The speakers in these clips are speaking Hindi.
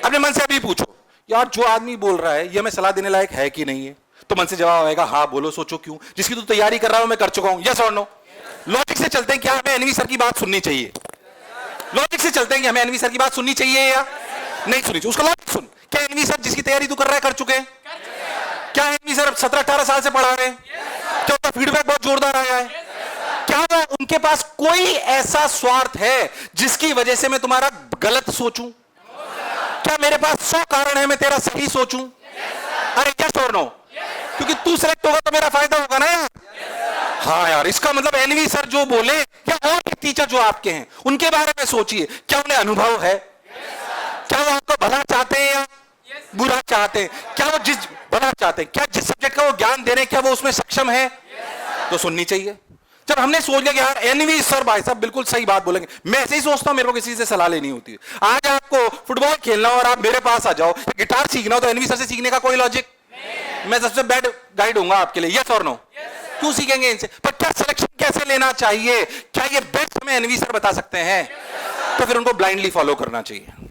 अपने मन से अभी पूछो, यार जो आदमी बोल रहा है ये हमें सलाह देने लायक है कि नहीं है? तो मन से जवाब आएगा हाँ बोलो, सोचो क्यों, जिसकी तू तैयारी कर रहा हूं मैं कर चुका हूं, यस और नो? लॉजिक से चलते हैं, क्या हमें एनवी सर की बात सुननी चाहिए? लॉजिक से चलते हैं कि हमें एनवी सर की बात सुननी चाहिए या नहीं सुननी चाहिए? उसका लॉजिक सुन, क्या एनवी सर जिसकी तैयारी तू कर रहा है कर चुके हैं? क्या एनवी सर 17-18 साल से पढ़ा रहे हैं? क्या उनका फीडबैक बहुत जोरदार आया है? क्या उनके पास कोई ऐसा स्वार्थ है जिसकी वजह से मैं तुम्हारा गलत सोचूं? क्या मेरे पास 100 कारण है मैं तेरा सही सोचूं? अरे यस और नो? क्योंकि तू सेलेक्ट होगा तो मेरा फायदा होगा ना यार। हाँ यार, इसका मतलब एनवी सर जो बोले या और टीचर जो आपके हैं उनके बारे में सोचिए, क्या उन्हें अनुभव है? क्या वो आपको भला चाहते हैं या बुरा चाहते हैं? क्या वो जिस भला चाहते हैं, क्या जिस सब्जेक्ट का वो ज्ञान दे रहे हैं क्या वो उसमें सक्षम है? तो सुननी चाहिए। जब हमने सोच लिया कि यार एनवी सर भाई साहब बिल्कुल सही बात बोलेंगे, मैं ऐसे ही सोचता हूं, मेरे को किसी से सलाह लेनी होती है। आज आपको फुटबॉल खेलना और आप मेरे पास आ जाओ, गिटार सीखना हो तो एनवी सर से सीखने का कोई लॉजिक? मैं सबसे बेड गाइड होऊंगा आपके लिए, यस और नो? क्यों सीखेंगे इनसे? पर क्या सिलेक्शन कैसे लेना चाहिए, क्या ये बेस्ट हमें एनवी सर बता सकते हैं? तो फिर उनको ब्लाइंडली फॉलो करना चाहिए।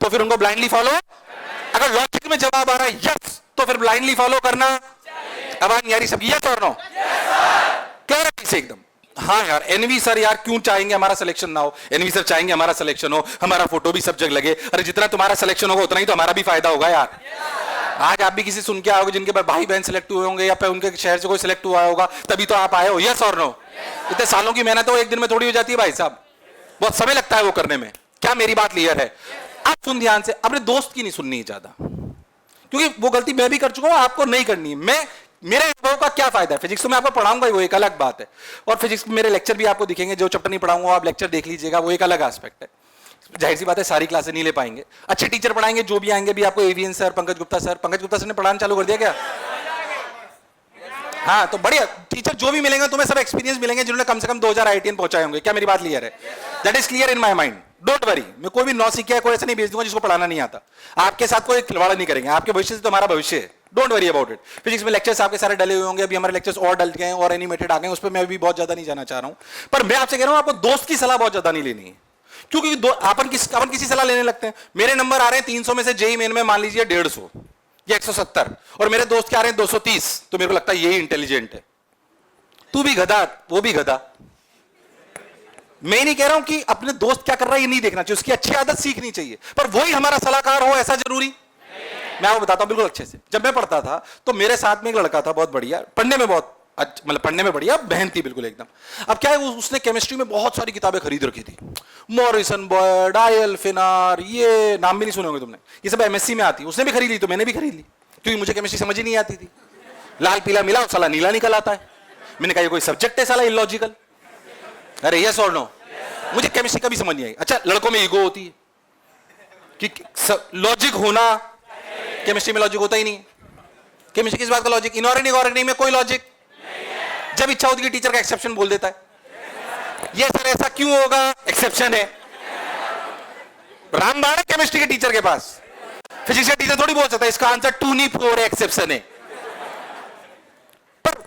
तो फिर उनको ब्लाइंडली फॉलो, अगर लॉजिक में जवाब आ रहा है यस तो फिर ब्लाइंडली फॉलो करना। आवाज नहीं आ रही सबकी, यस और नो? क्लैरिटी से एकदम। हाँ यार एनवी सर यार क्यों चाहेंगे हमारा सिलेक्शन ना हो? एनवी सर चाहेंगे हमारा सिलेक्शन हो, हमारा फोटो भी सब जगह लगे। अरे जितना तुम्हारा सिलेक्शन होगा उतना ही तो हमारा भी फायदा होगा यार। आज आप भी किसी सुन के आओगे जिनके भाई बहन सिलेक्ट हुए होंगे या फिर उनके शहर से कोई सिलेक्ट हुआ होगा, तभी तो आप आए हो, यस और नो? इतने सालों की मेहनत तो एक दिन में थोड़ी हो जाती है भाई साहब, बहुत समय लगता है वो करने में। क्या मेरी बात क्लियर है? आप सुन ध्यान से, अपने दोस्त की नहीं सुननी है ज्यादा, क्योंकि वो गलती मैं भी कर चुका हूं, आपको नहीं करनी है। मैं मेरे अनुभव का क्या फायदा है? फिजिक्स तो मैं आपको पढ़ाऊंगा ही, वो एक अलग बात है। और फिजिक्स में मेरे लेक्चर भी आपको दिखेंगे, जो चैप्टर नहीं पढ़ाऊंगा आप लेक्चर देख लीजिएगा, वो एक अलग एस्पेक्ट है। जाहिर सी बात है सारी क्लासें नहीं ले पाएंगे, अच्छे टीचर पढ़ाएंगे, जो भी आएंगे भी आपको, AVN sir, Pankaj Gupta sir ने पढ़ाना चालू कर दिया क्या? हाँ तो बढ़िया टीचर जो भी मिलेंगे तुम्हें सब एक्सपीरियंस मिलेंगे, जिन्होंने कम से कम 2000 आईटीएन पहुंचाए होंगे। क्या मेरी बात क्लियर है? That is clear in my mind, don't worry. मैं कोई भी नौसिखिया कोई ऐसा नहीं भेज दूंगा जिसको पढ़ाना नहीं आता। आपके साथ कोई खिलवाड़ नहीं करेंगे, आपके भविष्य से तो हमारा भविष्य है, don't worry about it. Physics में लेक्चर्स आपके सारे डले हुए होंगे, अभी हमारे लेक्चर्स और डल गए और एनिमेटेड आ गए, उस पर मैं भी बहुत ज्यादा नहीं जाना चाह रहा हूं। पर मैं आपसे कह रहा हूं आपको दोस्त की सलाह बहुत ज्यादा नहीं लेनी है, क्योंकि अपन किसी सलाह लेने लगते हैं। मेरे नंबर आ रहे हैं 300 में से जेई मेन में मान लीजिए 150 या 170, और मेरे दोस्त के आ रहे हैं 230, तो मेरे को लगता है यही इंटेलिजेंट है। तू भी गधा वो भी गधा। मैं नहीं कह रहा हूं कि अपने दोस्त क्या कर रहा है ये नहीं देखना चाहिए, उसकी अच्छी आदत सीखनी चाहिए, पर वही हमारा सलाहकार हो ऐसा जरूरी? मैं आपको बताता हूं बिल्कुल अच्छे से। जब मैं पढ़ता था तो मेरे साथ में एक लड़का था, बहुत बढ़िया, पढ़ने में बहुत मतलब पढ़ने में बढ़िया, बहन थी बिल्कुल एकदम। अब क्या है, उसने केमिस्ट्री में बहुत सारी किताबें खरीद रखी थी, मॉरिसन बर्ड, आयल फिनार, ये नाम भी नहीं सुने होंगे तुमने, ये सब एमएससी में आती। उसने भी खरीद ली तो मैंने भी खरीद ली, क्योंकि मुझे केमिस्ट्री समझ ही नहीं आती थी। लाल पीला मिला साला नीला निकल आता है। मैंने कहा ये कोई सब्जेक्ट है साला इलॉजिकल? अरे यस और नो? मुझे केमिस्ट्री का भी समझ नहीं आई। अच्छा लड़कों में ईगो होती है कि लॉजिक होना, केमिस्ट्री में लॉजिक होता ही नहीं है। केमिस्ट्री किस बात का लॉजिक? इनऑर्गेनिक ऑर्गेनिक में कोई लॉजिक? जब इच्छा होती है टीचर का एक्सेप्शन बोल देता है, ये सर ऐसा क्यों होगा, एक्सेप्शन है। रामबाण है केमिस्ट्री के टीचर के पास, फिजिक्स का टीचर थोड़ी बोल सकता है इसका आंसर 2 नहीं 4 है, एक्सेप्शन है। पर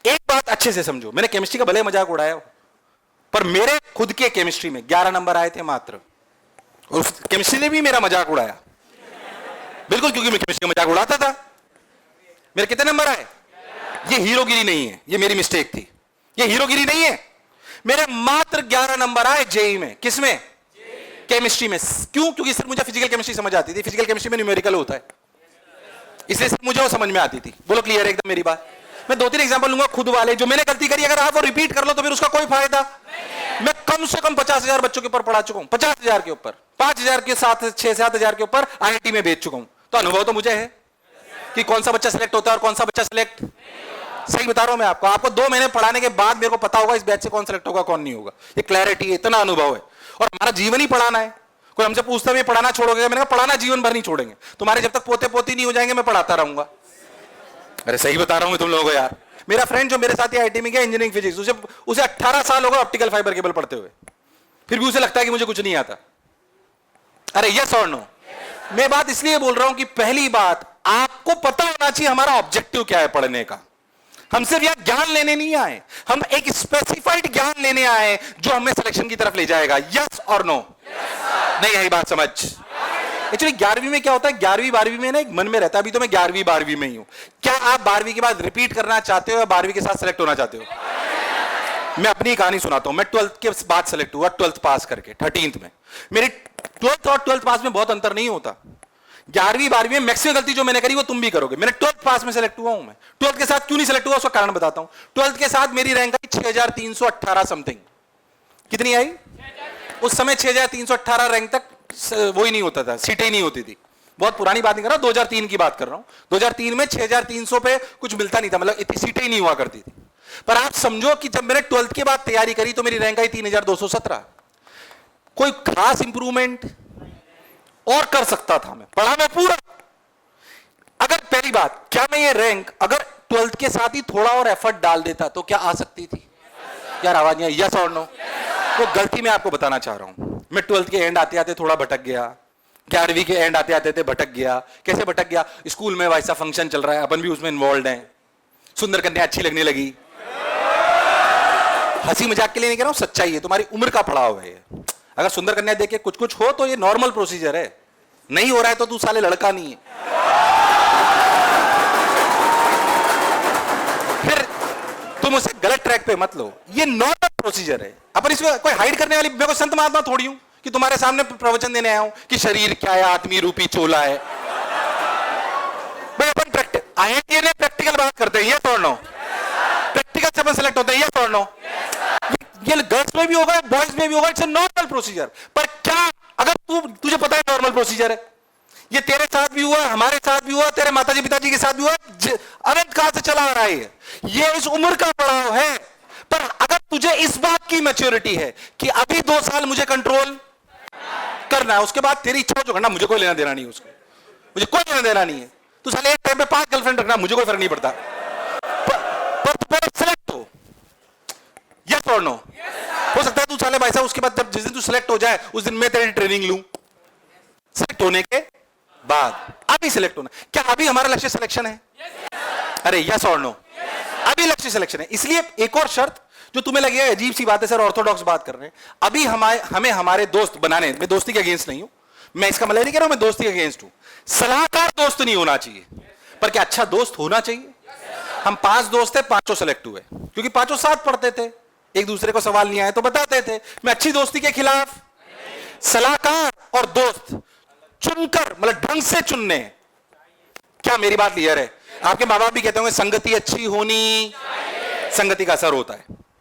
एक बात अच्छे से समझो, मैंने केमिस्ट्री का भले मजाक उड़ाया, पर मेरे खुद के केमिस्ट्री में 11 नंबर आए थे मात्र, और केमिस्ट्री ने भी मेरा मजाक उड़ाया बिल्कुल, क्योंकि मैं केमिस्ट्री का मजाक उड़ाता था। मेरे कितने नंबर आए? ये हीरोगिरी नहीं है, ये मेरी मिस्टेक थी, ये हीरोगिरी नहीं है। मेरे मात्र 11 नंबर आए जेई में। किसमें? केमिस्ट्री में। क्यों? क्योंकि सिर्फ मुझे फिजिकल केमिस्ट्री समझ आती थी, फिजिकल केमिस्ट्री में न्यूमेरिकल होता है, इसलिए सिर्फ मुझे वो समझ में आती थी। बोलो क्लियर है एकदम मेरी बात? मैं 2-3 एग्जांपल लूंगा खुद वाले, जो मैंने गलती करी अगर आप वो रिपीट कर लो तो फिर उसका कोई फायदा। मैं कम से कम 50,000 बच्चों के ऊपर पढ़ा चुका हूं, 50,000 के ऊपर, 5,000 के साथ 6-7,000 के ऊपर आईआईटी में भेज चुका हूं, तो अनुभव तो मुझे है कि कौन सा बच्चा सिलेक्ट होता है और कौन सा बच्चा सिलेक्ट। सही बता रहा हूं मैं आपको 2 महीने पढ़ाने के बाद मेरे को पता होगा इस बैच से कौन सिलेक्ट होगा कौन नहीं होगा। ये क्लैरिटी है, इतना अनुभव है, और हमारा जीवन ही पढ़ाना है। कोई हमसे पूछता है पढ़ाना छोड़ोगे? मैंने कहा पढ़ाना जीवन भर नहीं छोड़ेंगे, तुम्हारे जब तक पोते पोती नहीं हो जाएंगे मैं पढ़ाता रहूंगा। अरे सही बता रहा हूं तुम लोगों को यार। मेरा फ्रेंड जो मेरे साथ आईआईटी में गया इंजीनियरिंग फिजिक्स, उसे 18 साल हो गए ऑप्टिकल फाइबर केबल पढ़ते हुए, फिर भी उसे लगता है कि मुझे कुछ नहीं आता। अरे यस और नो? मैं बात इसलिए बोल रहा हूं कि पहली बात आपको पता होना चाहिए हमारा ऑब्जेक्टिव क्या है पढ़ने का। हम सिर्फ यहां ज्ञान लेने नहीं आए, हम एक स्पेसिफाइड ज्ञान लेने आए जो हमें सिलेक्शन की तरफ ले जाएगा। यस और नो? नहीं आई बात समझ? एक्चुअली 11वीं में क्या होता है, 11वीं 12वीं में ना एक मन में रहता है, अभी तो मैं 11वीं 12वीं में ही हूं, क्या आप 12वीं के बाद रिपीट करना चाहते हो या 12वीं के साथ सेलेक्ट होना चाहते हो? मैं अपनी कहानी सुनाता हूं। मैं 12th के बाद सेलेक्ट हुआ, 12th पास करके 13th में। मेरी 12th और 12th पास में बहुत अंतर नहीं होता। 11वीं 12वीं में मैक्सिमम गलती जो मैंने करी वो तुम भी करोगे। मैंने 12th पास में सेलेक्ट हुआ हूं। मैं 12th के साथ क्यों नहीं सेलेक्ट हुआ उसका कारण बताता हूं। 12th के साथ मेरी रैंक आई 6318 समथिंग। कितनी आई? उस समय 6318 रैंक तक वो ही नहीं होता था, सीटें ही नहीं होती थी। बहुत पुरानी बात नहीं कर रहा हूं, 2003 की बात कर रहा हूं। 2003 में 6300 पे कुछ मिलता नहीं था, मतलब इतनी सीटें ही नहीं हुआ करती थी। पर आप समझो कि जब मैंने 12th के बाद तैयारी करी तो मेरी रैंक आई 3217। कोई खास इंप्रूवमेंट और कर सकता था, मैं पढ़ा मैं पूरा। अगर पहली बात, क्या मैं ये रैंक अगर 12th के साथ ही थोड़ा और एफर्ट डाल देता तो क्या आ सकती थी? यार आवाज नहीं आई, यस और नो? वो गलती मैं आपको बताना चाह रहा हूं। मैं 12th के एंड आते आते थोड़ा भटक गया, 11वीं के एंड आते आते थे भटक गया। कैसे भटक गया? स्कूल में वैसा फंक्शन चल रहा है, अपन भी उसमें इन्वॉल्व हैं, सुंदर कन्या अच्छी लगने लगी। हंसी मजाक के लिए नहीं कह रहा हूं, सच्चाई है, तुम्हारी उम्र का पड़ाव है। अगर सुंदर कन्या देखे कुछ कुछ हो तो ये नॉर्मल प्रोसीजर है, नहीं हो रहा है तो तू साले लड़का नहीं है। फिर तुम उसे गलत ट्रैक पे मत लो, ये नॉर्मल प्रोसीजर है। अपन इसमें कोई हाइड करने वाली, मैं कोई संत महात्मा थोड़ी हूं कि तुम्हारे सामने प्रवचन देने आया हूं कि शरीर क्या है, आत्मी रूपी चोला है। भाई अपन IIT ने प्रैक्टिकल बात करते हैं, ये तोड़नो प्रैक्टिकल से अपन सेलेक्ट होते हैं, ये तोड़नो ये गर्ल्स में भी होगा, बॉयज में भी होगा, इट्स अ नॉर्मल प्रोसीजर। पर क्या अगर तुझे पता है नॉर्मल प्रोसीजर है, ये तेरे साथ भी हुआ, हमारे साथ भी हुआ, तेरे माताजी पिताजी के साथ भी हुआ, अनंत काल से चला आ रहा है, ये इस उम्र का पड़ाव है। पर अगर तुझे इस बात की मैच्योरिटी है कि अभी 2 साल मुझे कंट्रोल करना है, उसके बाद तेरी इच्छा जो करना, मुझे कोई लेना देना नहीं, उसको मुझे कोई लेना देना नहीं है। तू साले एक टाइम पे 5 गर्लफ्रेंड रखना, मुझे कोई फर्क नहीं पड़ता। पर सेलेक्ट हो, यस और नो? हो सकता है तू साले भाई साहब उसके बाद जब जिस दिन तू सिलेक्ट हो जाए उस दिन मैं तेरी ट्रेनिंग लूं, सिलेक्ट होने के बाद। अभी सिलेक्ट होना, क्या अभी हमारा लक्ष्य सिलेक्शन है? अरे यस और नो? अभी लक्ष्य सिलेक्शन है। इसलिए एक और शर्त जो तुम्हें लगेगा अजीब सी बात है, सर ऑर्थोडॉक्स बात कर रहे हैं, अभी हमें हमारे दोस्त बनाने, मैं दोस्ती के अगेंस्ट नहीं हूं, मैं इसका मतलब नहीं कह रहा हूं मैं दोस्ती के अगेंस्ट हूं, सलाहकार दोस्त नहीं होना चाहिए, पर क्या अच्छा दोस्त होना चाहिए। हम 5 दोस्त थे, 5 सेलेक्ट हुए क्योंकि 5 साथ पढ़ते थे, एक दूसरे को सवाल नहीं आए तो बताते थे। मैं अच्छी दोस्ती के खिलाफ, सलाहकार और दोस्त चुनकर, मतलब ढंग से चुनने। क्या मेरी बात क्लियर है? आपके माँ बाप भी कहते होंगे संगति अच्छी होनी, संगति का असर होता है।